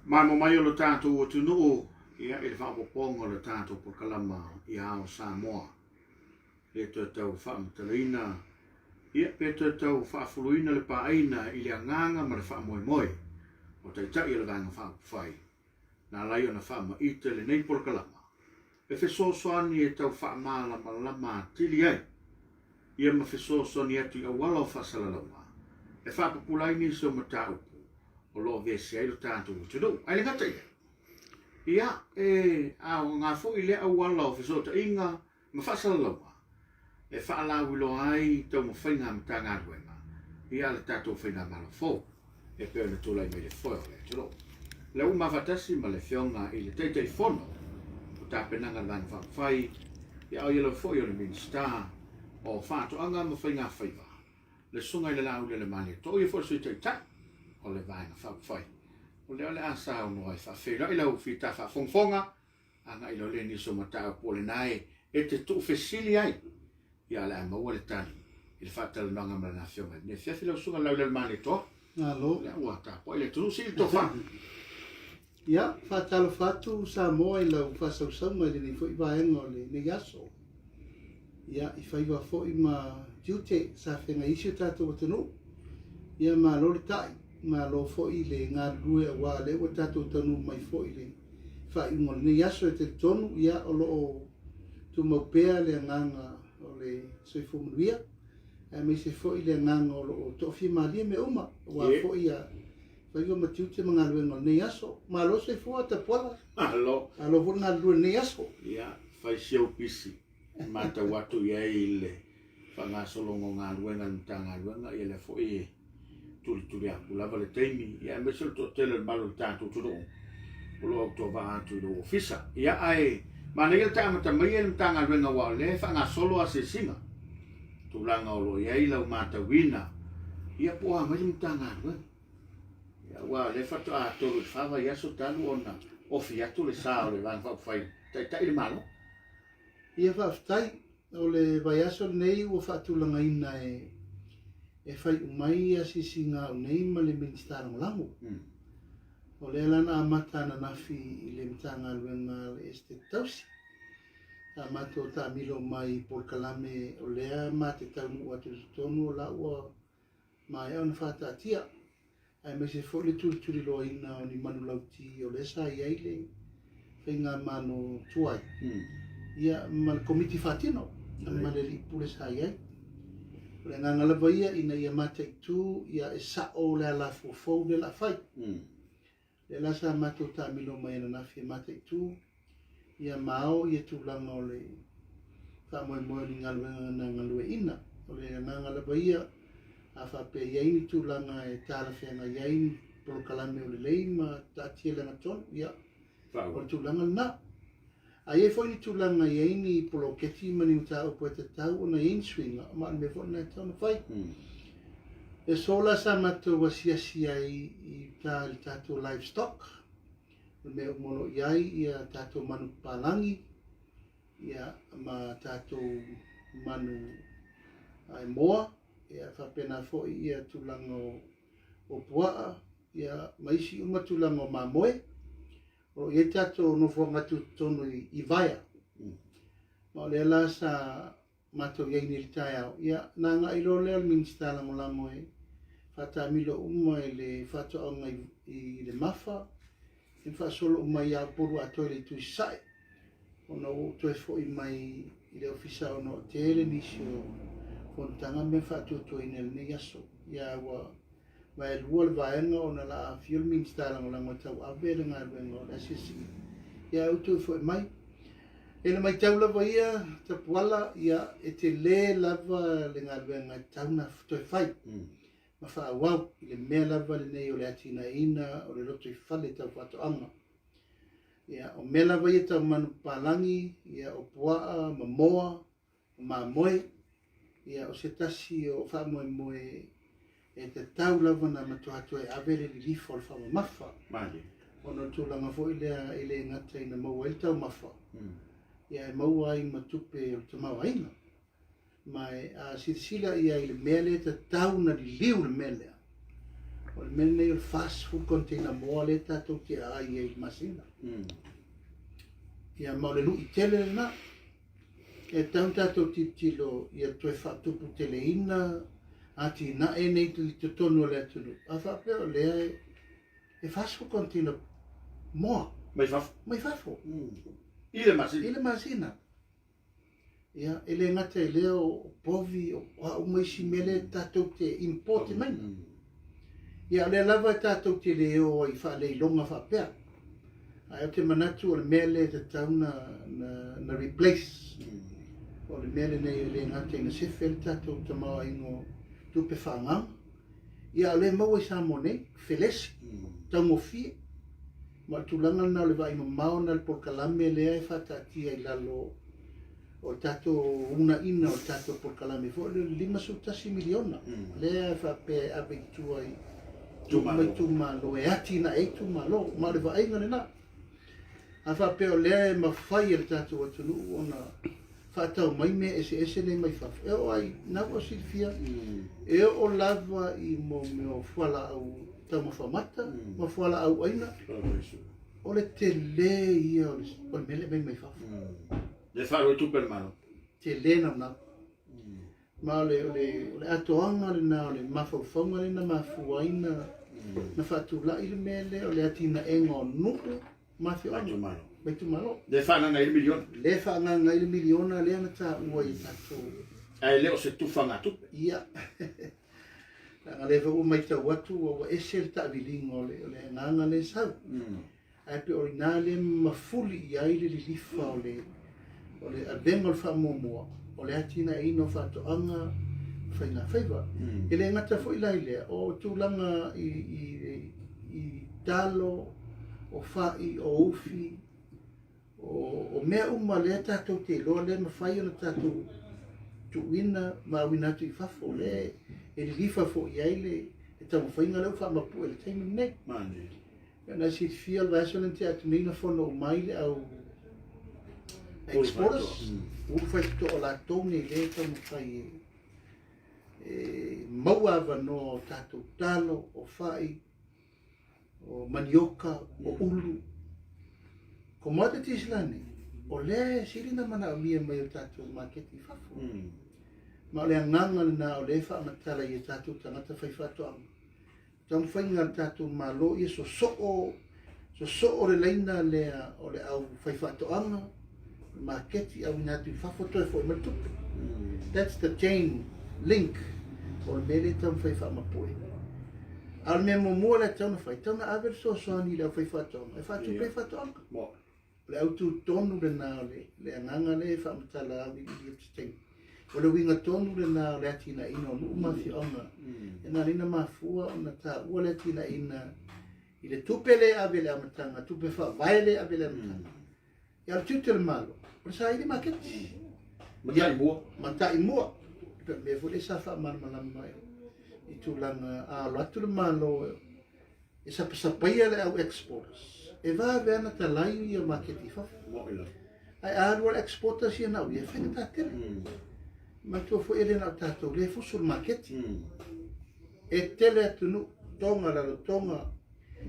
Ma mo mai o lo tātou o tunu ia e whaapoponga o lo tātou po kalama i ao Samoa. E tau whaamtalaina, ia pe tau whaafuluina le pāina i le anganga ma le whaamoemoe o taitai o le vanga whaapawhai. Nā lai o na whaama ite le nei po kalama. E whesosoani e tau whaamala ma lama tili ai. Ia ma whesosoani atu i awala o whasalalawa. E whaapapulaini so matau. O lo vese ai lo tātou tudu. Ai le ngata ia. Ia au ngā fo i lea awala o whesota inga ma whasalalawa. E whaalawi ai tau ma whainga ma tā ngā ruenga. Ia le tātou whainga malo fo. E peo le tūlai me le foio le tudu. Le uma watasi ma le whionga i le teitei fono. O tā penanga le vanga whai. Ia au yelo foio le minister. O whātoanga ma whainga whaiva. Le sunga i le lau le mani. Tō i fo sui teitai. O le vaina whawhai. O leo le asa o noai whawhera i lau whita whawhongfonga, anga i lau le niso matau po le nai, e te tu whesili ai, ia le amaua le tani, i le whatala nanga mara na whionga. Ne whiawhi lau sunga lau le mani toa, le ua ta po i le tunu sili toa wha. Ia, whatalo whatu sa moa i lau whasausama i le ni fo i vaenga o le ne aso. Ia, i whaiwa fo i ma diute sa whenga isi o tātou atanu, ia ma lori tai. Ma lo fo i le ngā rue a wā le o tātou tanu mai fo i le whai ngol ne yaso e te tonu ia o lo o tu maupea le nganga o le soifo manuia e me se fo i le nganga o lo o tofi maria me uma wā fo i a whai o matiu te mga rue ngol ne yaso ma lo soifo a te pola alo fo ngā rue ne yaso ia whai siau pisi ma ta watu ia i le whanga solongo ngā ruenga mta ngā ruenga i le fo i tuli aku lava le teimi ia me se to tele malu tātou tudu o lo to va atu do ofisa ia ai ma nei ta mata mai le tanga renga wa le fa nga solo a se singa tu langa o lo ia i lau mata wina ia po a mai tanga we ia wa le fa to a to le fa va ia so talu ona o fia tu le sa o le van fa fai tai le malo ia fa tai o le vai aso nei o fa tu langa ina e fai umai a sisinga o nei ma le ministara ngalango. O le lana amata na nafi i le mtanga luenga le este tausi. A mato ta milo mai por kalame o lea mate tamu atu tonu o la ua mai au na fata atia. Ai me se fo le turi loa ina o ni manu lauti o le sa iai le whainga mano tuai. Ia ma le komiti fatino, ma le lipu le sa iai. Le nganga lava ia ina ia mate tu ia e sao le ala fofou le la fai. Le la sa mato ta milo mai na nafi mate tu ia mao ia tu langa o le fa moe moe ni ngalue ina. O le nganga lava ia a fa pe ia ini tu langa e tala whenga ia ini polo kalame o le lei ma ta tia langa ton ia o tu langa na. A ie foi ni tūlanga i eini polo keti mani uta o poe te tau o na ein swinga ma me fo na tau na fai. E sola sa mato wa sia i ta il tato livestock. Me o mono iai ia tato manu palangi ia ma tato manu ai moa ia fa pena fo ia tūlanga o puaa ia maisi uma tūlanga o mamoe. O ye tato no fo ngatu tonu i vaia. Ma le la sa mato ye ni taia ia na nga ilo le minister la molango e fata milo uma le fato nga i le mafa e fa solo uma ia poru ato le tu sai. Ono to fo i mai i le ofisa ono tele ni sio fontanga me fato to in el negaso ia wa ma el wol vaenga ona la fiel minister la ngotau avele nga vengo la sisi ya utu fo mai ele mai tau lava ia te puala ia e te le lava le nga venga tau na to fai ma fa wow le me lava le nei o le atina ina o le loto i fale tau fato anga ia o me lava ia tau manu palangi ia o puaa ma moa ma moe ia o se tasi o fa moe moe e te tau lava na matuatu e avele li lifo al whawa mafa. Mali. Ono tūlanga fo ile ngata ina maua il tau mafa. Ia e maua ai matupe o te maua ina. Mai a sirsila ia ile mele te tau na li liu le mele. O le mene nei o fast food container moa le tatou te ai e masina. Ia ma o le nui tele na. E tau tatou titilo ia toe whaatupu teleina ati na e nei te tonu le atunu. A whapea o lea e fast food container moa. Mai faf. Mai fafo. Ile masina. Ile masina. Ia, ele ngata e lea o povi o umaisi mele tatou te importe mai. Ia, le lava tatou te leo i wha le longa whapea. Ai o te manatu o le mele te tau na replace. O le mele nei le ngata ina sefe le tatou te mawa ingo tupe whaangam. Ia, le maua i sa mone, felesi, tau ngofie. Ma tulanga na le vai mamao na le porkalame lea e whatatia i lalo o tato una ina o tato porkalame fo le 5 miliona lea e whape abe i tua i tumalo e ati na e tumalo ma le vai ngane na a whape o lea e mawhai e tato atunu o na whatau mai me ese nei mai whafu e o ai na o silfia e o lava i mo meo whala au tau mawhamata, mawhala au aina. O le te le ia o le mele mai mai whafu. Le wharo e tupe le mano. Te le na na. Ma o le atoanga le na o le mawhauwhaunga le na mafuaina na whatula i le mele o le atina enga o nuku mawhi anu. Mai tu malo. Le whananga i le miliona. Le whananga i le miliona le ana ta ua i tato. Ai leo se tufanga tupe. Ia. Nga lewa o mai tau atu o ese le ta'awilinga o le nganga le sau. Ai pe o ina le mafuli i ai le lilifa o le abenga o le whamomoa. O le atina e ino whatoanga whaina whaiva. E le ngata fo i lai lea o tūlanga i talo, o whai, o ufi, o mea uma lea tātou te loa le mawhai o na tātou tuina ma winatu i whafo le e lifa fo i aile e tamu whainga leo wha mapu e le taimi nei. Mane. Ia si fia al vaso te atu nei na whono o maile au exporters. Uru whai to o la tōne le tamu whai maua wano tātou talo o whai o manioka o ulu. Commodities lani o le siri na mana o mia mai o tātou marketi whafo. Ma le nganga na o le wha amatala i tātou tangata whai whatoanga. Tamu whainga tātou malo i so o le leina lea o le au whai whatoanga, marketi au inatu i whafoto e fo i matupe. That's the chain link o le mele tamu whai whamapoe. Al me mua le tauna whai, tauna aver soani le au whai whatoanga, e whatupe i whatoanga. Le au tu tonu le na le nganga le wha amatala au i i o le winga tonu le na le atina ina o nuu mawhi onga. E na rina mafua o na ta ua le atina ina i le tupe le awe le amatanga, tupe wha vai le awe le amatanga. I al tute le malo, o le sa ili maketi. Matai mua. Matai mua. Me fule sa wha marmalama i tūlanga a loatu le malo e sapasapaia le au exporters. E va veana ta lai i o maketi whafu. Ai aarua le exporters i anau, i e whenga tā tere. Ma tua fo ele na tātou le fusul maketi. E tele atunu tonga lalo tonga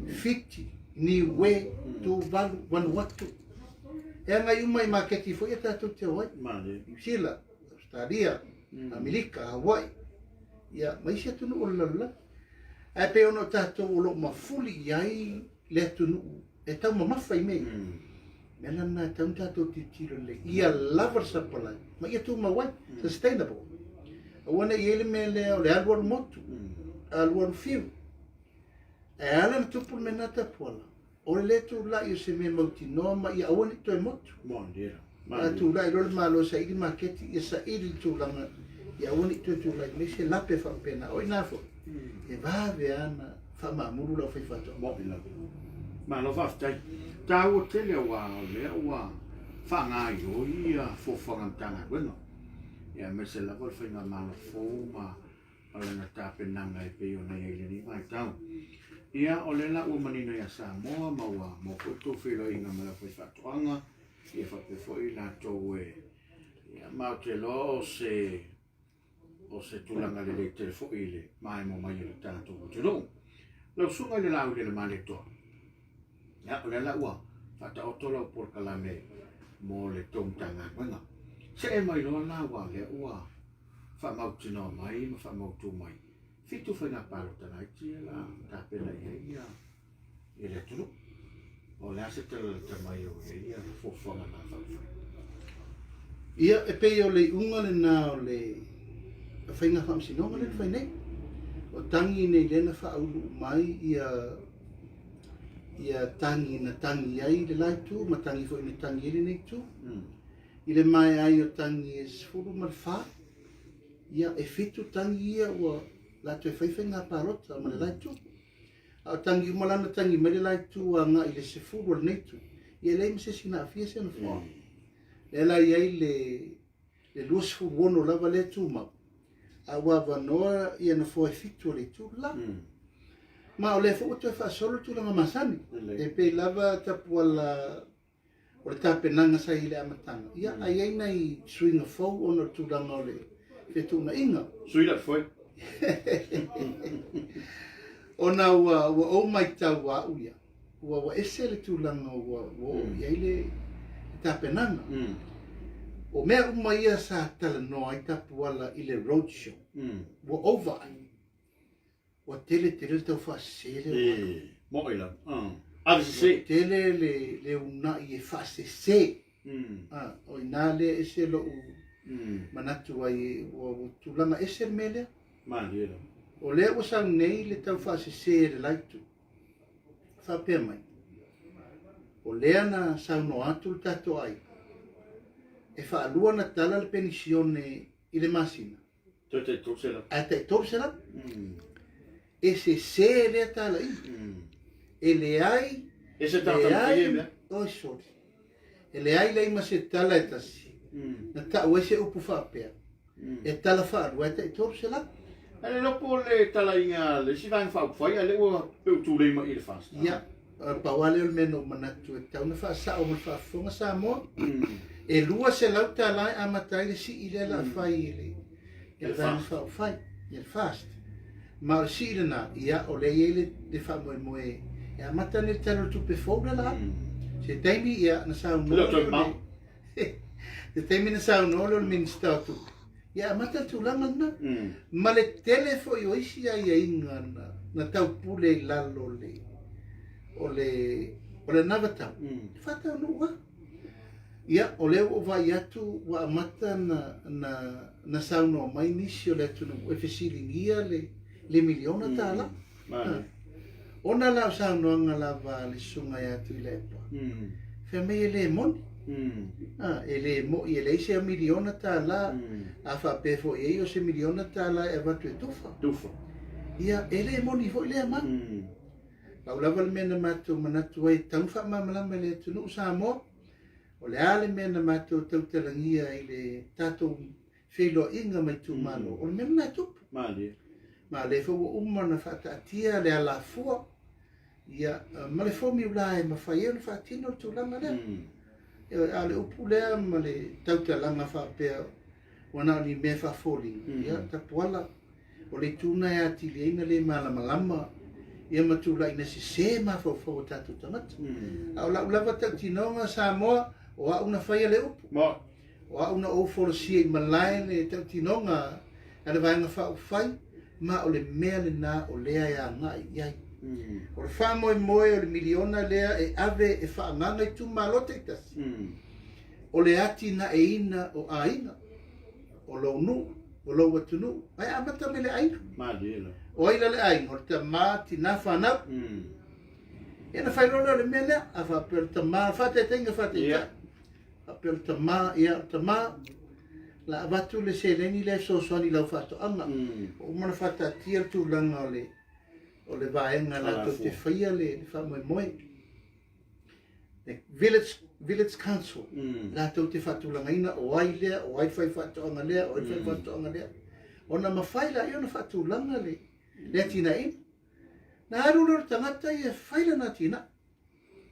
fiti ni we tu valu Vanuatu. E anga iuma i maketi fo e tātou te Hawaii. Sila, Australia, Amerika, Hawaii. Ia, maisi atunu o lala. E pe ono tātou o lo mafuli iai le atunu e tau mamawhai mei. Mela na tau tātou te tiro le. Ia lava sapalai. Ma ia tū mawai. Sustainable. A wana i ele me lea o le aluaru motu. Aluaru fiu. E ala na tupu me nata puala. O le letu la i o se me mauti noa ma ia awane to e motu. A tu la i role malo sa ili maketi i sa ili tūlanga. I awane to e tūlanga. Me se lape whampena. Oi nafo. E vave ana whamamuru lau whaifato. Ma lo whaftai. Tā ua tele wa o lea ua whanga i o ia fōwhangantanga wena. Ia me se lava whainga mana fō ma alana tāpenanga e peo nei eile ni mai tau. Ia o le la ua manina ia Samoa ma ua mo koto whilo inga mala whai whatoanga. Ia whape fōi la tō e. Ia mau te lo o se tulanga le le te fōi le mai mo mai le tātou o te rou. lau sunga le lau le male to ya o le la ua fata o tola por kalame mo le tom tanga manga se e mai lo la wa le ua fa mau tino mai ma fa mau tu mai fitu fa na palo tana ti la ta pena ia le tulu o le ase tele te mai o ia fo fo na fa ia e pe o le unga le na o le fainga fa msi no le fai nei o tangi nei le na fa ulu mai ia tangi na tangi ai le lai tu ma tangi fo ni tangi le nei tu i le mai ai o tangi e sfuru mal fa ia e fitu tangi ia o la tu fai nga parota ma le lai tu a tangi malana tangi ma le lai tu nga i le sfuru le nei tu ia le mse sina fia se no fo le la ia le lus fu wono lava le tu ma a wa vanoa ia na fo e fitu le tu la ma o le fo to fa solo tu la masani e pe lava tapu ala o le tapenanga sa ile amatanga ia ai ai nei swing fo ono tu la ngole fe tu na inga sui la foi ona wa o mai ta wa uia wa ese le tu la ngo wa ia ile tapenanga o mea uma ia sa tala no ai tapu ala i le roadshow wa over ai wa tele tau whaasere mo ila avise tele le una i e whaasese o ina le ese lo u manatu ai wa tulanga ese mele mali o le o sang nei le tau whaasese le laitu whapea mai o lea na sau no atu tato ai e whaalua na tala le penisione i le masina. Te tōsera. A te tōsera. E se lea tala i. E le ai. E se tata i mea. Oi, sorry. E le ai leima se tala e tasi. Na ta ue se upu whapea. E tala whaalua e te tōsera. E le lopo le tala inga le si vain whauwhai, e le ua tu leima i le whasta. Ia. Pawale o meno manatu e tau na whaasa o man whaafonga sa moa. E lua se lau talai amatai le si ile la fai ile. E van fai, il fast. Ma o si ile na ia o le ile de fa moe moe. E amata ne talo tu pe foga la. Se taimi ia na sa no. Se taimi na sa no lo minister tu. Ia amata tu la na. Ma le telefo yo isi ia inga na tau pule lalo le. O le navata. Fata no wa. Ia, o leo o vai atu wa amata na sauno mai nisi o le atu e fesilingia le miliona tala. Ona la sauno anga lava le sunga atu i le epa. Fe me e le moni. E le mo i le se miliona tala a fa pefo e o se miliona tala e vatu e tufa. Tufa. Ia, e le moni fo i le ama. Lau lava le mena matu manatu ai tangfa mamalama le atu nu sa mo. O le ale mena mātou tautarangia i le tātou whelo inga mai tū malo. O le mena mai tupu. Mali. Ma le whaua umana whaataatia le ala fua. Ia, ma le whomi ulai ma whai eo le whaatino tū langa lea. Ia, ale upu lea ma le tautalanga whaapea wana ni me whafoli. Ia, tapuala. O le tūna e ati le ina le malamalama. Ia matula ina se ma whau tātou tamata. Au la ulava tautinonga sa moa. O a una whaia le upu. O a una o folosia i malai le tau tinonga. A le vaenga whau whai. Ma o le mea le nā o lea e a ngai iai. O le wha moe moe o le miliona lea e ave e wha nganga i tu malote i tasi. O le ati na e ina o a ina. O lo nu. O lo watunu. Ai amata me le aina. O aila le aina. O le ta maa ti na whanau. E na whairona o le mea lea. A wha pēr ta maa. Whate tenga whate ita. Apel tama ia tama la batu le seleni le so soni la fato anga o mana fata tier tu langa o le vaenga la to te faia le fa mo moi village council la to te fatu langa ina o ai le o ai fai fatu anga le o ai fai fatu anga le ona ma fai la ia na fatu langa le tina in na aru lo tangata ia fai la na tina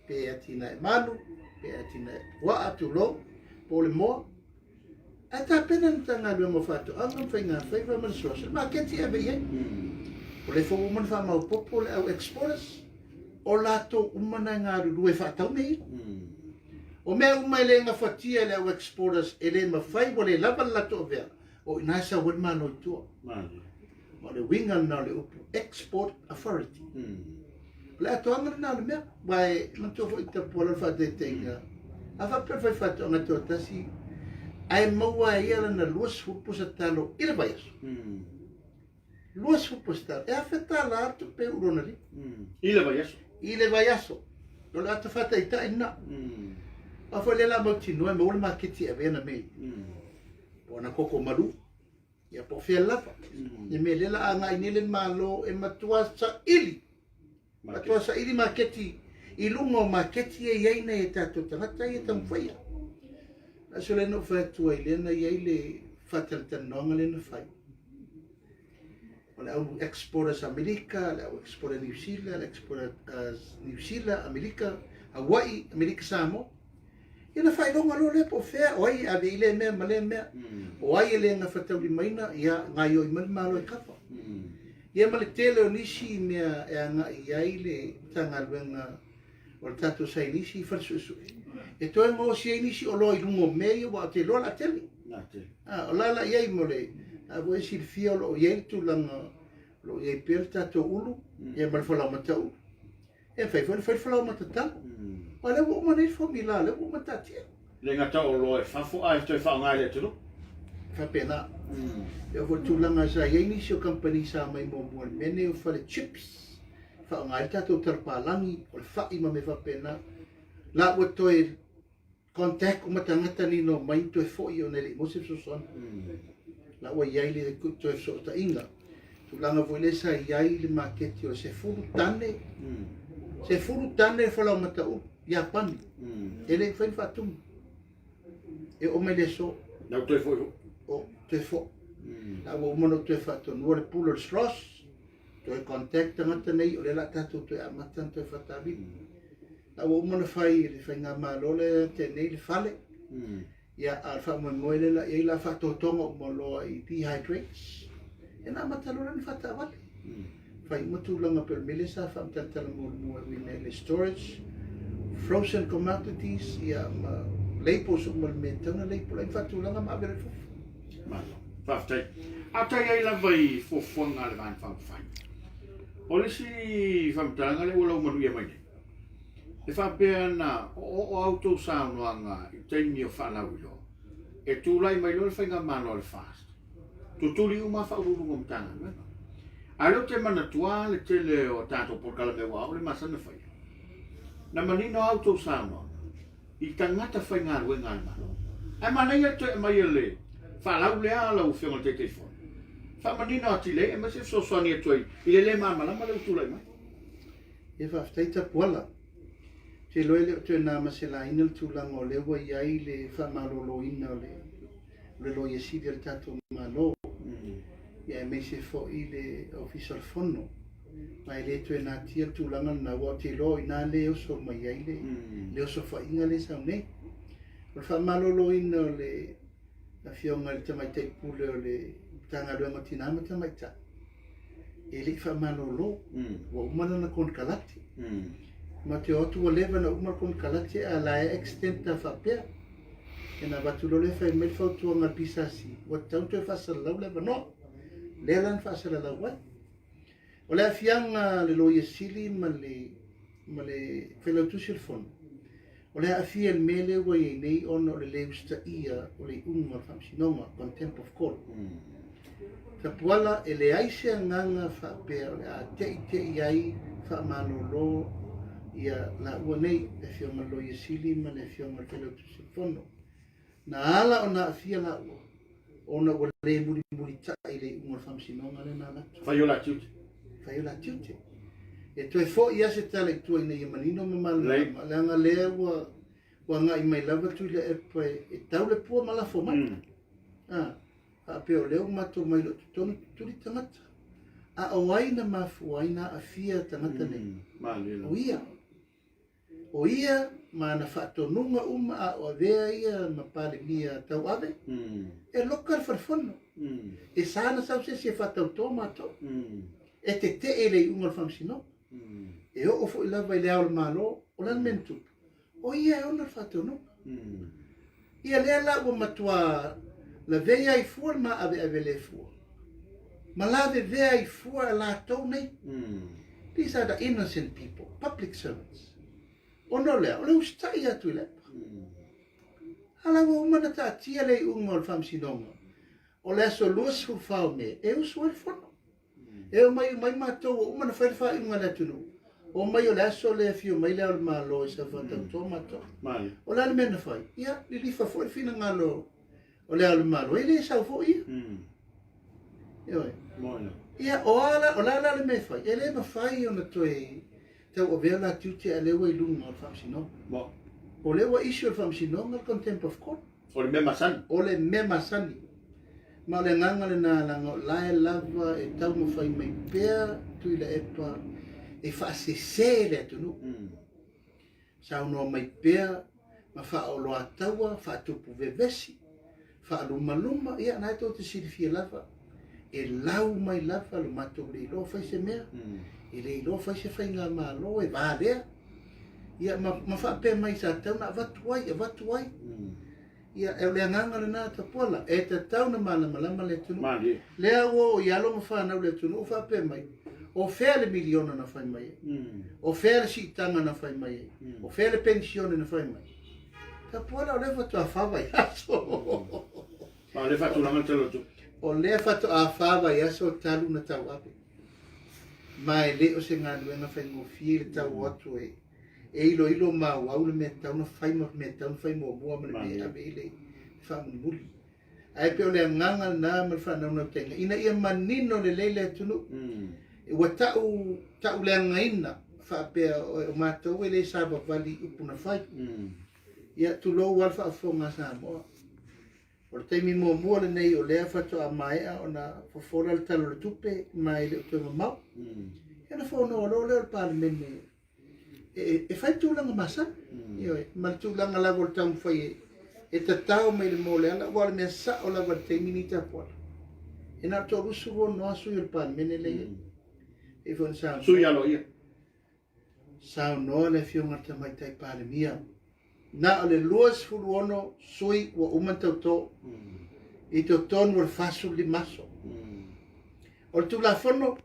pe atina malu pe atina wa atu lo po le mo ata pena tanga lo mo fatu anga fai nga fai va man so ma ke ti ave ye O le fo umana wha mau popo le au exporters. O lato umana ngā ruru e whātau mei. O mea umai le ngā whatia le au exporters e le mawhai o le lava lato o vea. O inasa wan mano i tua. O le winga na le upu Export Authority. Le ato anga na le mea. Wai manto fo i ta pola whate tenga. A whapewhai whate o ngā tua tasi. Ai maua ia na luas hupu sa talo i le vaias. Luas hupu sa talo. E a wheta la atu pe urona li. I le vaiaso. I le vaiaso. O le ata whata i ta ina. A whai le la mau tino e maula maketi e vena mei. O na koko maru. Ia po fia lapa. I me le la anga i nile malo e matua sa ili. Matua sa ili maketi. I lungo maketi e iaina e tato tangata i e tamwhaia. Aso le no whātua i lena iei le whātalatanonga le na whai. O le au exporters Amerika, le au exporter New Zealand, le exporter New Zealand, Amerika, Hawaii, Amerika Samoa. I na whai longa lo le po whea, o ai ave i le mea, ma le mea. O ai e le nga whatau li maina, ia ngai o i mali malo e kapa. Ia ma le tele o nisi mea e anga i ai le tanga luenga o le tato sai nisi i wharsui. E toi mo si ai nisi o loa i lungo mei wa te loa la tele. O la iai mo le, a voi si fia o lo iai tu langa, lo iai pere tato ulu, ia ma le whalau matau. E whai whalau matatau. O le wo manei fo mi la, le wo matatia. Le ngata o loa e whafo ai toi whaongai le tulu. Whapena. E o tu langa sa iai nisi o company sa mai mo mua mene o whale chips. Whaongai tato tarpalangi, o le whai ma me whapena. La ua toi contact o matangata ni no mai to e foi o nele mo se so son la ua iai le to e so ta inga tu langa voile sa iai le market o se fulu tane fala mata u ya pan ele foi fatum e o mele so na to e foi o te fo la ua mono to e fatum no le pulo straws to e contact ngata nei o le la tatu to e amatan to e fatabi a o mana fai ngā malole te nei le fale. Ia a wha moele la i la whatotonga o maloa i dehydrates. E nā matalora ni whata awale. Whai matulanga per mele sa whamtantala mua wine le storage, frozen commodities, ia ma leipos o mal me tauna leipo lai whatulanga ma avere fufu. Malo, whaftai. Atai ai la vai fofonga le van whawhai. O le si whamtanga le ulau manu ia mai. E whapea na o auto saunoanga i teimi o whanau ilo. E tūlai mai lor whainga mano le fast. Tutuli uma whaururunga mtanga. A leo te mana tua le tele o tātou porkala me wao le masana whai. Na manino auto saunoanga. I tangata whainga ruenga le mano. E manai atu e mai le. Whalau lea lau whionga te te whon. Whamanino ati le e masi so soani atu ai. I le malama leo tūlai mai. E whaftaita puala. Te loe leo te nā masela ina le tūlanga o lewa iai le whamarolo ina le loe e sidi le tātou malo. Ia e meise fo i le official fono. Mai le tue nā tia tūlanga na wa te loe nā le oso mai iai le oso whainga le sau nei. O le whamarolo ina o le a whionga le tamaitai pule o le tanga ruanga tinama tamaita. E le whamarolo wa umana na kon kalati. Ma te otu o lewa na umar kon kalate a la extent ta whapea. E na watu le whai mele whautua ngā pisasi. Wa tautu e whasara lau lewa no. Lea lan whasara lau wai. O lea whianga le loia sili ma le whelautusi le fono. O lea awhia le mele wa i nei ono o le leusta ia o le unga whamsinonga, contempt of court. Ta puala e le aise nganga whapea o le a te ai whamalolo ia la ua nei e whionga loia sili ma le whionga whelautusi le fono. Na ala o na awhia la ua. Ona ua le muri tai le unga whamsinonga le nā latu. Whai o la tiute. Whai o la tiute. E toi fo ia se tala i tua ina i manino mamala. Leanga lea ua ngā i mai lava tui le epa e tau le pua malafo mai. A peo leo mato mai lo tutonu turi tangata. A o aina mafu aina a fia tangata nei. O ia. O ia ma na whaatonunga a o avea ia ma pale mia tau ave. E loka al farfono. E sana sau se whatau tō mato. e te e le unga whamsino. E o fo ila vai lea o le malo, o lan mentu. O ia e ona whatau no. Ia lea la ua matua la vea i fua ma ave le fua. Ma la vea i fua la tau nei. These are the innocent people, public servants. O no lea, o le ustai atu i lepa. Ala ua umana ta tia le unga o le whamsinonga. O le aso luas hu whao me, e usu o le whono. E o mai mātou o umana whaerewa i unga le tunu. O mai o le aso le fio mai le au le malo e sa whatau tō mātou. O le ale mena whai. Ia, li rifa fo e whina ngalo o le au le malo. E le sau fo ia. Ioi. Ia, o la le me whai. E le ma whai o na toi tau o vea la tiute a lewa i lunga o le whamsino. O lewa isi o le whamsino ngal contempt of court. O le mema sani. O le mema sani. Ma le nganga le na langa lae lava e tau mo whai mai pēr tui la epa e whaasese le atunu. Sa unoa mai pēr ma wha o loa taua, wha tupu vevesi, wha luma, ia nai tō te sirifia lava. E lau mai lava lo matou le ilo whai se mea. E le ilo whai se whai ngā mālo e vārea. Ia ma wha pē mai sa tau na vatu ai. Ia e le nganga le nā tapuala, e te tau na malama le tunu. Lea o i alo ma whanau le tunu, o whape mai. O whea le miliona na whai mai. O whea le sitanga na whai mai. O whea le pensione na whai mai. Tapuala o le whatu a whawai aso. Ma le whatu langa te lotu. O le whatu a whawai aso talu na tau ape. Mai le o se ngā nuenga whai ngofie le tau atu e. E ilo mau au le me tau na whai mo mua ma le me ave ile whamuni muli. Ai peo le nganga na ma le whanau na tenga. Ina ia manino le leile tunu. E wa tau le ngaina whapea o mātou e le sāba vali upuna whai. Ia tu lou alfa a whonga sa moa. O le teimi mua le nei o lea whatu a maea o na whawhora le talo le tupe mai le utonga mau. Ia na whono o lo leo le pāle mene. E fai tūlanga masa. Ma le tūlanga lago le tau mwhai e tatau mai le mole ala. Wale mea sa o lago le teimi ni tapuala. E nā tō rusu ro noa sui o le pāle mene le. E whon sao. Sui alo ia. Sao noa le fionga te mai tai pāle mia. Nā o le luas fulu ono sui wa umantau tō. I tō tonu o le fasu li maso. O le tūla whono.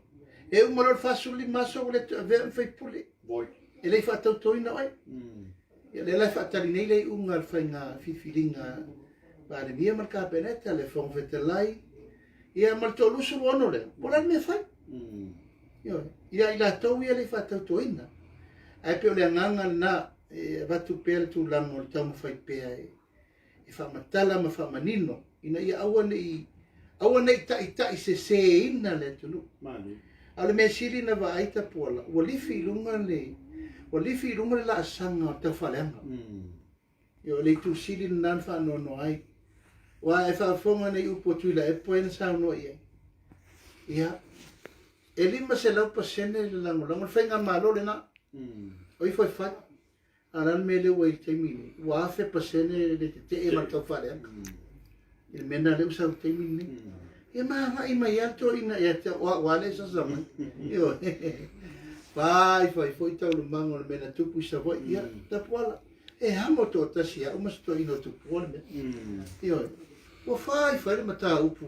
E umaro le fasu li maso o le vea mwhai pule. Boi. E lei whatau toina oi. Ia le lai whatari nei lei unga al whainga whiwhiringa pāre mia marka peneta le whongwhete lai. Ia malto lusu ono leo. Polan me whai. Ia ila tau ia lei whatau toina. Ai peo le nganga na watu pēle tu lango le tau mawhai pēa e whamatala ma whamanino. Ina ia aua nei tai se ina le tunu. Ale me siri na wa aita pola. Walifi lunga le la asanga o tau whaleanga. Yo le tu siri na nanwha no ai. Wa e whaafonga nei upo tuila e poena sao no ia. Ia. E lima se lau pasene le lango. Lango le whainga malo le na. Oi foi fai. Aran me le wai teimini. Wa afe pasene le te e ma tau whaleanga. Il mena le usau teimini. Ia maa mai ato ina ia te wale sa sama. Yo. Vai foi tau le mango le mena tupu sa voi ia tapuala. E hamo to tasi a umas to ino tupu ole. Yo. O fai le mata upu.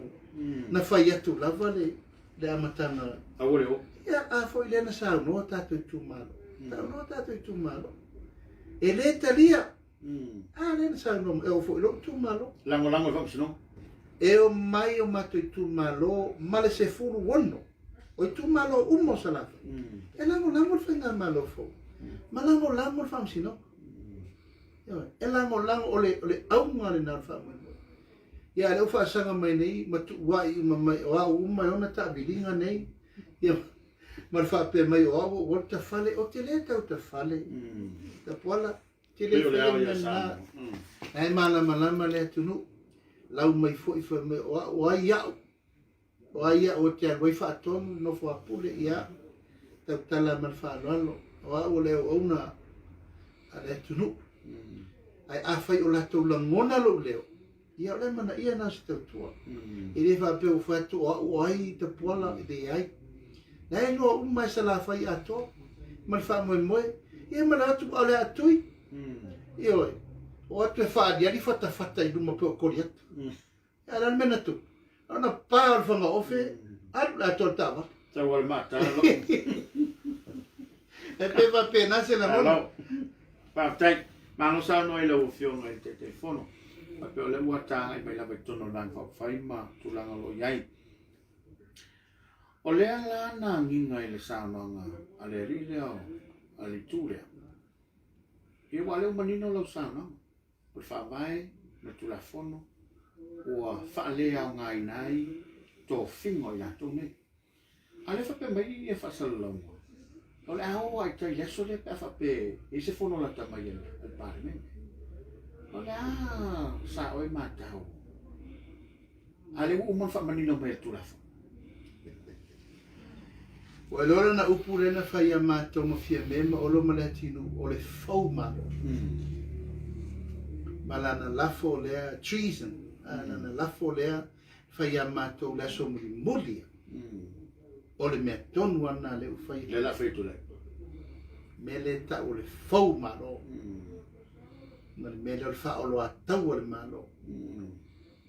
Na fai atu lava le amatanga. Aure o. Ia a foi le na sa no tatu tu malo. No tatu tu malo. E le talia. Le na sa no e o foi lo tu malo. Lango vamos no. E o mai o mato i tu malo, male se furu wono. O i tu malo umo salafa. E lango le whainga malo fo. Ma lango le whamsino. E lango o le aunga le nār whamsino. Ia leo whaasanga mai nei, matu wai mai o au umai ona ta bilinga nei. Ia mar whape mai o au o ta whale, o te le tau ta whale. Ta puala, te le whale na. Ai malama le atunu. Lau mai foi mai o ai o te alwai whaatonu no whaapule ia tau tala man whaaloalo o au leo auna a le tunu ai awhai o latou langona lo leo ia o le mana ia nasi tau tua i le whaapeo whaatu o ai ta puala i te ai Dai no uma sa la fai ato. Mal fa mo. E mana atu ale atui. Io. O atu fa dia di fata I duma pe ko liat. Ala mena tu. Ana pa al fanga ofe. Al la tortava. Sa wal mata lo. E pe va pena se la mo. Pa tai ma sa no ile o fio no te telefono. Ma pe le wata ai mai la betono lan fa fai ma tu la lo yai. O le ala na nginga ile sa no nga ale rile o ale tule. E wale manino lo sa no. O fa vai na tu la fono o fa le au ngai nai to fingo ya to ne. Ale fa pe mai e fa salongo. O le au ai tai leso le pe fa pe e se fono la ta mai al parlamento. O le sa oi matau. Ale u mon fa manino mai tu la fono. O lora na upure na fai amato mo fia mema o lo malatinu o le fau malo. Malana lafo lea treason. Ana lafo lea fai amato le so muli. O le mea tonu ana le ufai. Le la fai tu le. Mele ta o le fau malo. Ma le mele o le fa o lo atau o le malo.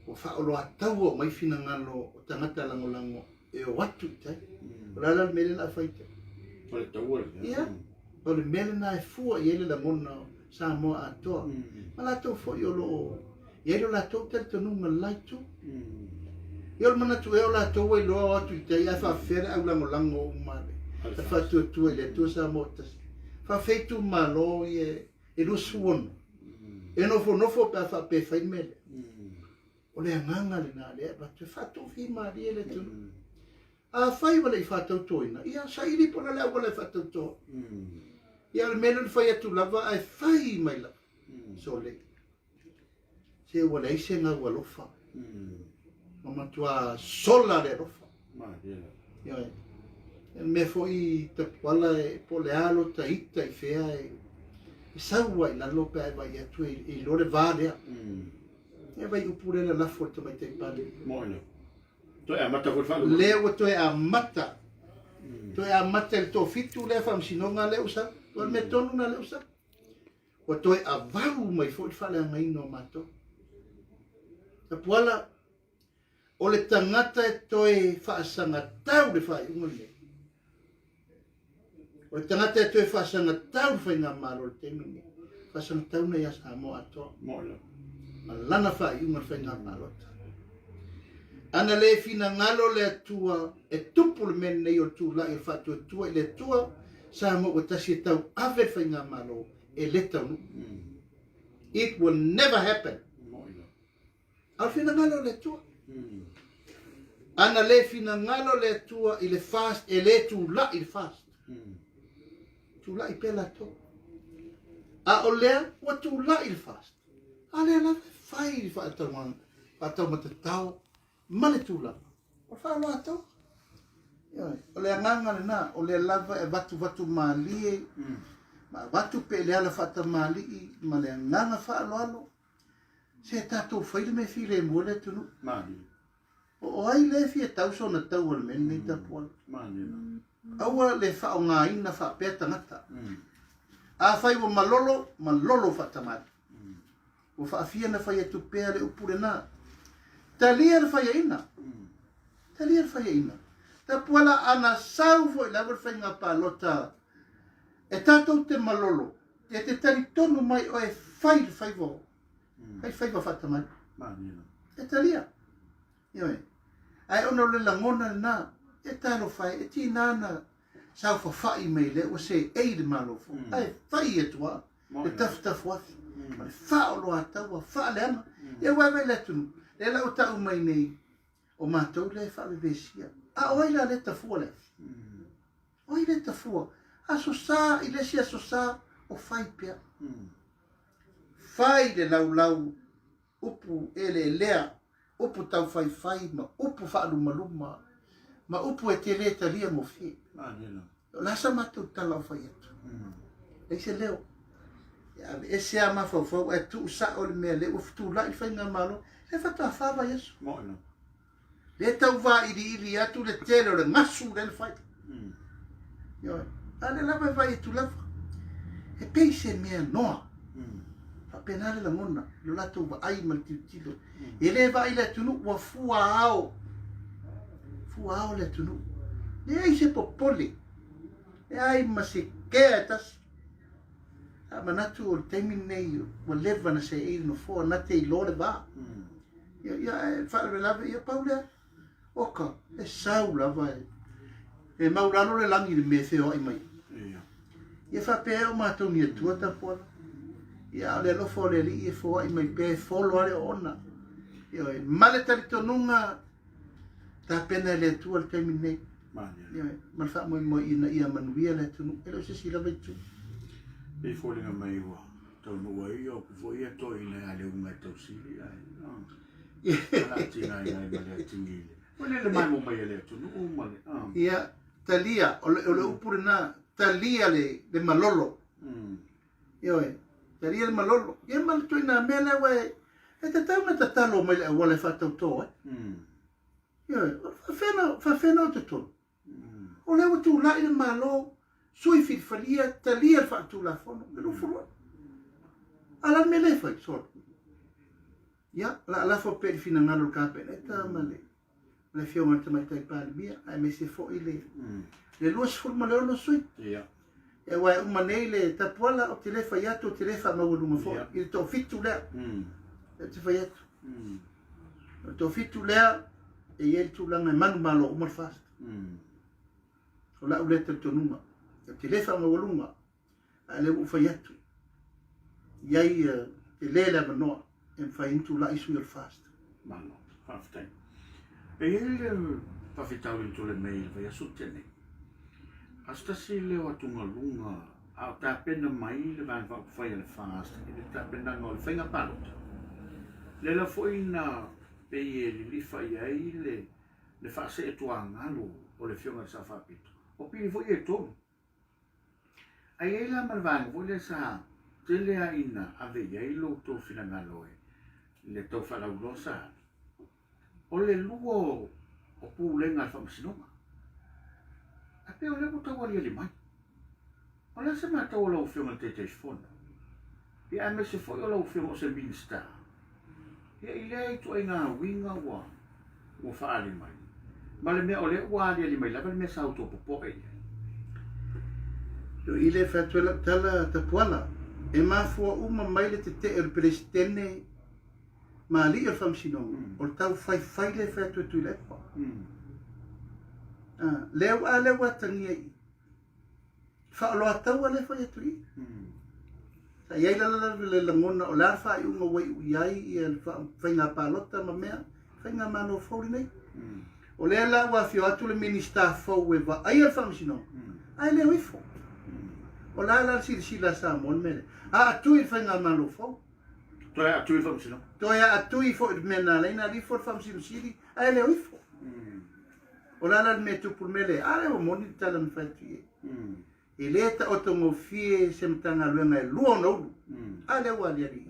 O fa o lo atau o mai fina ngalo o tangata lango e o watu tai. Rala mele na fai te. O le tau ole. Ia. O le mele na e fua i ele la mona sa moa atoa. Ma la tau fo i o lo. I ele la tau tel tonu ma laitu. I o mana tu e o la tau e loa atu i te ia fa fere au lango o umare. E fa tu e le tu sa motas. Fa feitu malo i e rusuon. E nofo pe fa pe fai mele. O le anganga le na le ba te fa tu fi ma di ele tonu. A fai wale I whatau toina. Ia sa iri pona lea wale whatau to. Ia le mele fai atu lava ai fai mai la. So le. Se wale ise nga walofa. Mama tua sola le rofa. Ia. Me foi te wala e po le alo ta ita I fea e. I saua I la lope ai vai atu I lore varea. Ia vai upure la lafo te mai te pale. Moino. Toi amata for fa. Leo toi amata. Toi amata el to fitu le fam sinonga le usa. Toi me tonu na le usa. O toi avaru mai fo fa le ngai no mato. Ta poala o le tangata e toi fa sanga tau le fa unga le. O le tangata e toi fa sanga tau fa nga malo te mingi. Fa sanga tau na ya sa mo ato. Mo le. Malana fa unga fa nga malo. Ana le fina ngalo le atua e tupu le mene nei o tu la e fatu atua e le atua sa mo o tasi tau ave whainga malo e le tau. It will never happen. Al fina ngalo le atua. Ana le fina ngalo le atua I le fast e le tu la I le fast. Tu la I pela to. A o lea wa tu la I le fast. A lea la fai I whaatau matatau. Male tula. O fa lo ato. O le nganga le na, o le lava e watu mali. Ma watu pe le ala fata mali ma le nganga fa alo. Se tatou fai me file mo le tunu. Mali. O ai le fi tau so na tau le men ni ta pol. Mali. Aua le fa o nga ina fa pe tangata. A fai o malolo fata mali. O fa afia na fai tu pe le upure na. Talia le fai ina. Talia le fai ina. Ta puala ana sau foi la ver fai nga palota. E tatou te malolo. E te tari tonu mai o e fai vo. Fai vo fata mai. E talia. Ioe. Ai ono le langona na. E talo fai. E ti nana. Sau fa fai mai le. O se e de malofo. Ai fai e tua. E taf wafi. Fa o lo atawa. Fa le ama. E wawe le tunu. Le la o tau mai nei, o mātou le whawewesia. A oi la le tafua le. Oi le tafua. A so sā, I le sia so sā, o whai pia. Whai le lau, upu e le lea, upu tau whai, ma upu whaaluma, ma upu e te le talia mo whi. La sa mātou tala o whai atu. E se leo. E se a mawhau, e tu sa o le mea le, uftu la I whai ngā malo, e fata fava yesu. Moino. Le tau va iri atu le tele o le ngasu le fai. Yo, ale lava vai tu lava. E peise mea noa. Fa penale la mona, lo lato va ai mal tilo. E le vai le tunu wa fuao. Fuao le tunu. Le ai se popoli. E ai ma se ketas. A manatu o temi nei wa leva na se e no fo na te lore va. Ya fa lava ya paula. Oka, e sau lava. E maurano le langi me feo ai mai. Ia fa pe o matou ni tua ta po. Ia le lo fo le li e fo ai mai pe folo ale ona. Ia male tali tonunga ta pena le tua le temi nei. Ia mal fa mo ina ia manuia le tunu. E lo se sila vetu. Pe fo le mai wa. Tau no wa ia ko fo ia to ina ale unga tau sili ai. Ala tinga ina mai le tingi. Ole le mai mo mai le tunu o male. Ia talia o le upurina talia le malolo. Yo talia le malolo. Ia mal tu ina mele we e te tau me te talo mai le wale fa tau to. Yo fa fena te to. O le o tu la le malo sui fit falia talia fa tu la fono. Le furo. Ala mele fa so. Ya la fo pe fina ngalo ka pe eta male. Le fio mata mai tai pa mia ai me se fo ile. Le luas forma le ono sui. Ia. E wai uma nei le tapuala o te le faiato o te le fa maulunga fo. I to fitu lea. E te faiato. O to fitu lea e iel tu langa manu malo umar fast. O la uleta tonuma. O te le fa maulunga. A le u faiato. Iai te le la manoa. E faintu la isu il fast. Malo. Haftai. E ele pa fitau into le mail vai asutene. Asta si le o tunga lunga a ta pena mai le van va fai le fast. E ta pena no le fainga palot. Le la foi na pe ele li fai ai le fa se tu angalo o le fionga sa fa pito. O pi foi e to. Ai ela malvan vo le sa te le aina ave ai lo to fina ngalo le to fa la glosa. O le luo o pulenga fa masinoma. A pe o le ko tau ali mai. O le se mata o lo fiona te te fono. E a me se foi o lo fiona o se minsta. E ile tu inga winga wa o fa ali mai. Ma le me o le wa ali mai la me sa auto popo e. Yo ile fa tu la tala ta puala. E ma fu uma mai le te el presidente ma li e fam sino o tau fai le fa tu le pa leu a le watani ai fa lo tau le fa tu i sa ia la ngona o la fa i unga wai iai i fa nga palota ma mea fa nga mano fo nei o le la wa fio atu le minister fo we va ai e fam sino ai le wi fo o la si la sa mon mele tu i fa nga mano fo Toi a tu fam sino. Toi a tu i fo mena leina li fo fam sino sili ai le ifo. O la me tu por mele ale o moni tala me fai. E le ta o tomo fie se mtanga luenga e luo no. Ale wali ali.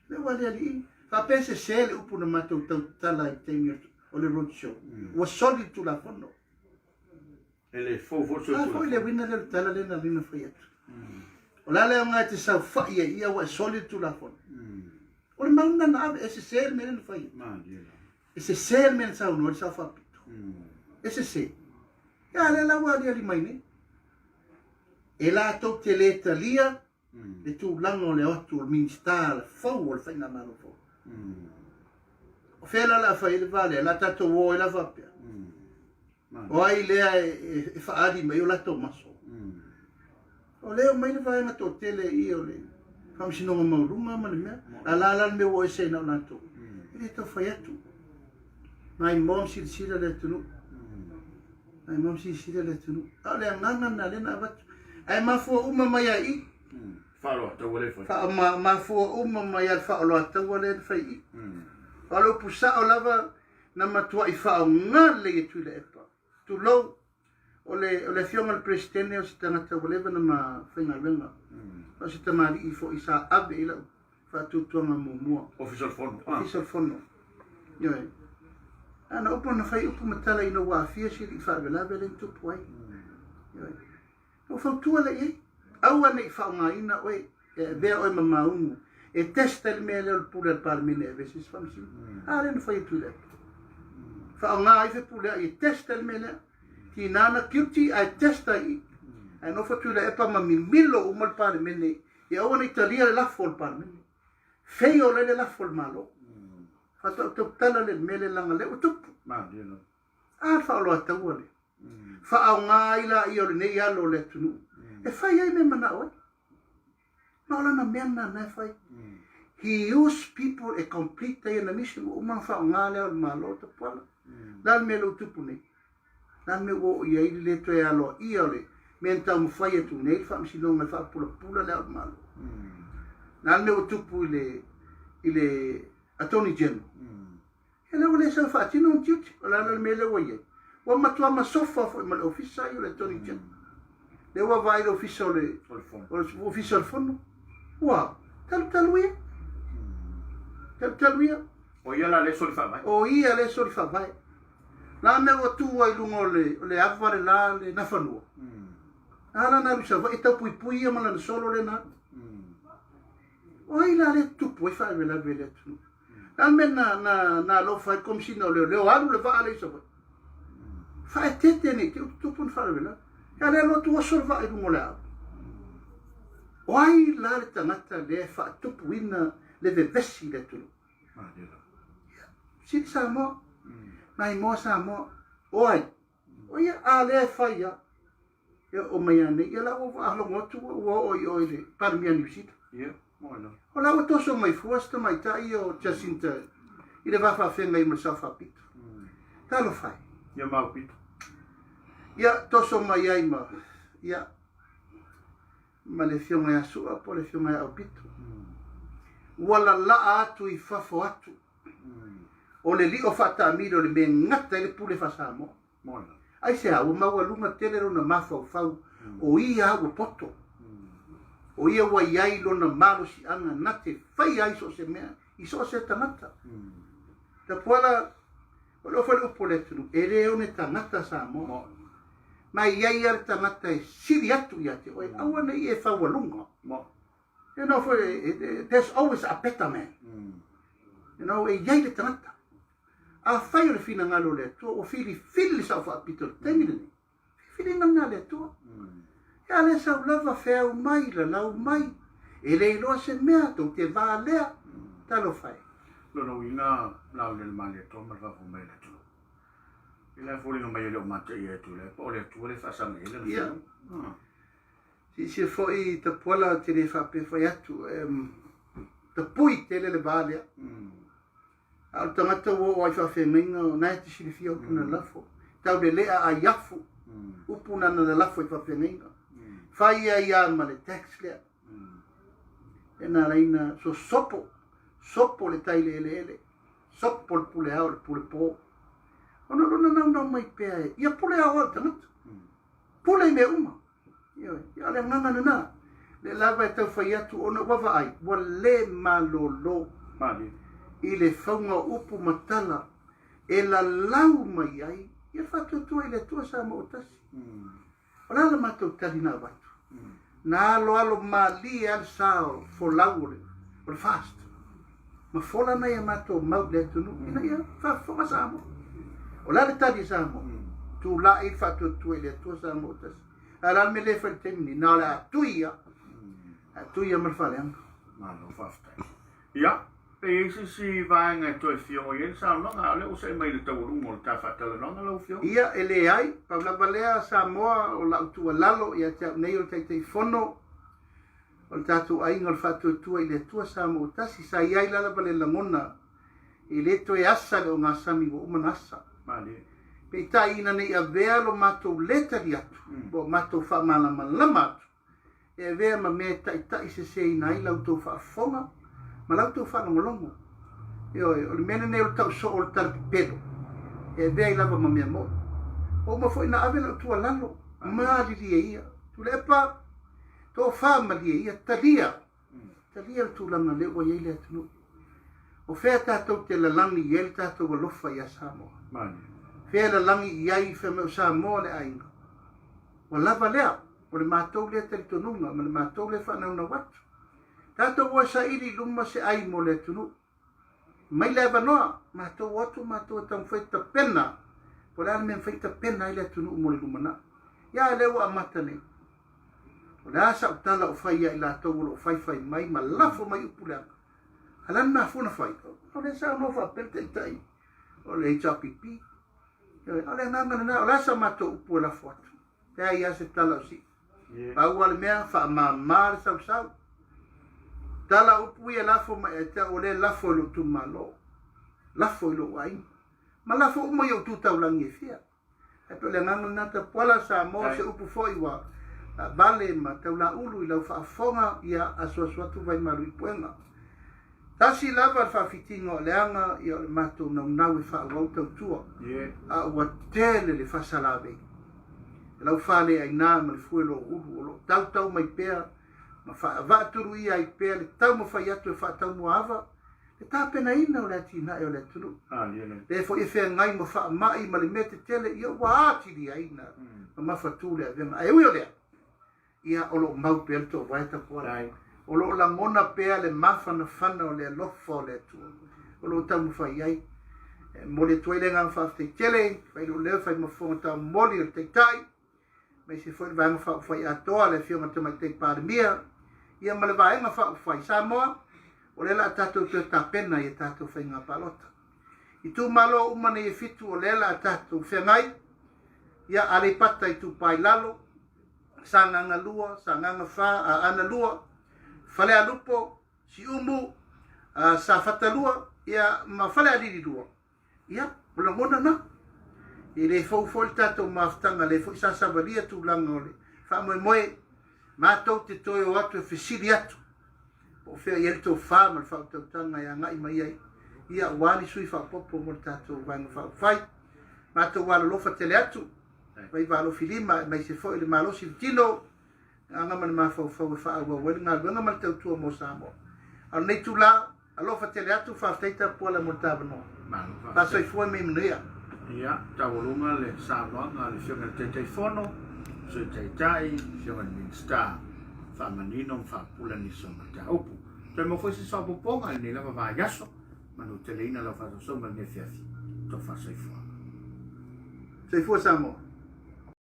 Le wali ali. Fa pense sele upu na mato tala i temi o le road show. O solid tu la fondo. Ele fo so tu. Foi le wina le tala le na lina fai. O la le nga te sa fa ia wa solid tu la fon. O le mauna na ave ese ser men fa ia. Ese ser men sa no sa fa pito. Ese se. Ya le la wa ali mai ne. E la to te le talia e tu lango le otto minister fo o fa na mano fo. O fela la fa il vale la tato wo la va pia. O ai le fa adi mai o la to maso. O leo mai le vai na to tele I o le. Fam sino ma runga ma le mea. La me wo se na na to. Ile to fa yatu. Mai mom si le tunu. Ai mom si le tunu. Ale nganga na le na vat. Ai ma fo uma mai ai. Fa lo to wole fa. Fa ma fo uma mai al fa lo to wole fa I. Fa lo pusa o lava na matua I fa nga le tu le pa. Tu lo o le fiona al presidente o sita na tawaleva na ma whainga wenga. O sita mari I fo isa abe ila fa tu tuanga mumua. Official fono. Official fono. Yo ana upo na fai upo matala ina wa fia si fa vela vela tupu ai o fa tua le ai au ana fa nga ina oi ve oi mama un e testa il mele il pure par mine e vesis fam si ale no fai tu le fa nga ai fe pure e testa il mele ti nana kirti ai testa i ai no fa tu le e pa ma milo o mal par mine e o na italia la fol par mine feio le la fol malo fa to tala le mele langa le utup ma dino fa lo ta wole fa nga ila io le nei alo le tunu e fai ai me mana oi no la na mena na fai he used people a complete day in the mission uma fa nga le malo to pala dal me lo tupu nei dal me wo ye le to alo io le menta mu fai tu nei fa si no me fa pula le malo dal me o tupu ile Attorney General. Ele wale sa fa tino duty la na mele waye. Wa matua ma sofa fo ma officer yo le Attorney General. Le wa vai officer le officer fono. Wa tal wi. Tal wi. O ia la le sol fa vai. O ia le sol fa vai. La me o tu wa lungo le avare la le na fano. Ala na rusa va ita pui ma na solo le na. O ila le tu pui fa vela tu. Almena na lo fai come si no le alu le va ale so. Fa tete ne tu pun fa vela. Ya le lo tu so va e mola. Oi la le tanata le fa tu puina le vesi le tu. Si sa mo. Mai mo sa mo. Oi. Oi ale fa ya. Ya o mai ane ya la o va lo motu o oi le par mi anusito. Yeah. Mono. Ola o toso mai fuasta mai tai o Jacinta. I le wafa whenga i masafa pito. Talo fai. Ia mau pito. Ia toso mai ai ma. Ia. Ma le fionga ia sua po le fionga ia au pito. Wala la atu i fafo atu. O le li o fata amiro le me ngata i le pule fasamo. Mono. Ai se hau maua lunga tele rona mafa o fau. O ia au poto. O ia wa iai lona malo si anga nate fai ai so se mea i so se tanata ta pola o lo fa upo le tunu e re one tanata sa mo ma iai ar tanata e siri atu ia te oi awana i e fa walunga you know for there's always a better man you know e iai le tanata a fai le fina ngalo le tu o fili sa fa pito temile fili ngana le tu ya le sa lava fea mai la lau mai e le lo se mea to te va lea talo fai lo no ina la le male to ma va fu mai le tu ila fu no mai le o mate e tu le po le tu le fa sa me le si foi te pola te le fa pe fai atu te pui te le vale al tamato o ai fa fe mengo na te si fio puna lafo tau le a yafu upuna na lafo fa fe mengo fai ia ma le tax le e na reina so sopo le tai le sopo le pule au le pule po ona no mai pe ia pule au tanto pule me uma ia le nganga na le lava e tau fai atu ona wawa ai wa le malolo mali i le faunga upu matala e la lau mai ai ia fatu tu ile tu sa mo tasi ola la mato tali na watu na alo mali al sao for laure or fast ma fola na ia mato mau le tunu ina ia fa fa samo ola le tali samo tu la i fatu tu ile tu sa mo tasi ala me le fa temni na la tuia mal faleang ma lo fasta ia pe si va nga to fio ye sa no nga le o se mai le tau mo ta fa tele no nga lo fio ia ele ai pa la balea Samoa o la tu lalo ia te nei o te fono o tatu ai ngol fatu tu ile tu Samoa ta si sa ia la bale la mona ile to e asa o nga sami o manasa mali pe ta ina nei a velo mato leta dia bo mato fa mala mala e ve ma me ta se nai la to fa fonga ma la tu fa longo io il mene ne o tau so o tal pelo e ve la ma me mo o ma foi na ave la tu lalo ma li ia tu le pa to fa ma li ia talia tu la na le o ye le tu o fea tātou te lalangi i ele tātou alofa i a Samoa. Fea lalangi i ai whea meo Samoa le ainga. Wa lava lea, o le mātou lea tali tonunga, ma le mātou lea whanauna watu. Tātou wa sa iri luma se ai mo le tunu. Mai le vanoa, mātou watu, mātou tau whaita pena, po le almen whaita pena i le tunu mo le lumana. Ia lewa amata nei. O le asa utala o whaia i la tau o whai mai, ma lafo mai upuleanga. Halan na funa whai. O le sa no wha pelte tai. O le HRPP. O le ngangana na, o le asa mātou upu e lafo atu. Tea ia se tala o si. Pau ale mea, wha ma le sau. Tala upu ia lafo mai e te o le lafo ilo tu malo. Lafo ilo wain. Ma lafo umo i o tu taulangi e fia. E pe le ngangana ta poala sa mo se upu foi wa. Vale ma taula ulu i lau whaafonga ia aswaswatu vai maru i puenga. Tasi lava whaafitinga o leanga i o le mātou nau e whaawau tau tua. A ua tele le whasalave. E lau whale ai nā ma le fuelo ulu o lo tau mai pēr. Ma whaaturu ia i pēr le tau ma whai atu e whaatau mua ava. Le tāpena ina o le atina e o le tunu. Le fo i whea ngai ma wha mai ma le mete tele i o waatiri aina. Ma mawhatule a venga. E ui o lea. Ia o lo mau pēr to waita kua. O lo la mona pēr le mawhana whana o le lofa o le tua. O lo tau mu whai ai. Mo le tuaile ngang whaafte tele. Whai lo leo whai mawhonga tau moli o te tai. Mai se foi vai ma whai atoa le whionga te mai te pāremia. Ia ma le vai ma whai Samoa. O le la tātou te tāpena i tātou whai ngā palota. I tū malo umane i fitu o le la tātou whengai. Ia ale pata i tū pai lalo. Sa nganga lua, sa nganga wha, ana lua. Whale a lupo, si umu, sa whata lua. Ia ma whale a riri lua. Ia, ula ngona na. I le fau fol tātou maftanga, le fau sa savaria tū langa o le. Wha moe, mātou te toi o atu e whisiri atu. O fea i elto wha, ma le whau tau tanga ia ngai mai ai. Ia wani sui wha popo mo le tātou vanga whau whai. Mātou wala lofa tele atu. Vai valo filima, mai se foi le malo si tino. Anga man ma fau fau fa awa wel nga nga mal tau tua mo Samoa. Al nei tu la, alofa tele atu fa teita po la montava no. Pa sai foi me mnia. Ia, tawolunga le Samoa nga le fiona te fono, so tai fiona minsta. Fa manino fa pula ni soma ta upu. Te mo foi se sa poponga ni la va yaso. Manu teleina la fa so mal ne fiafi. To fa sai foi. Sai foi Samoa.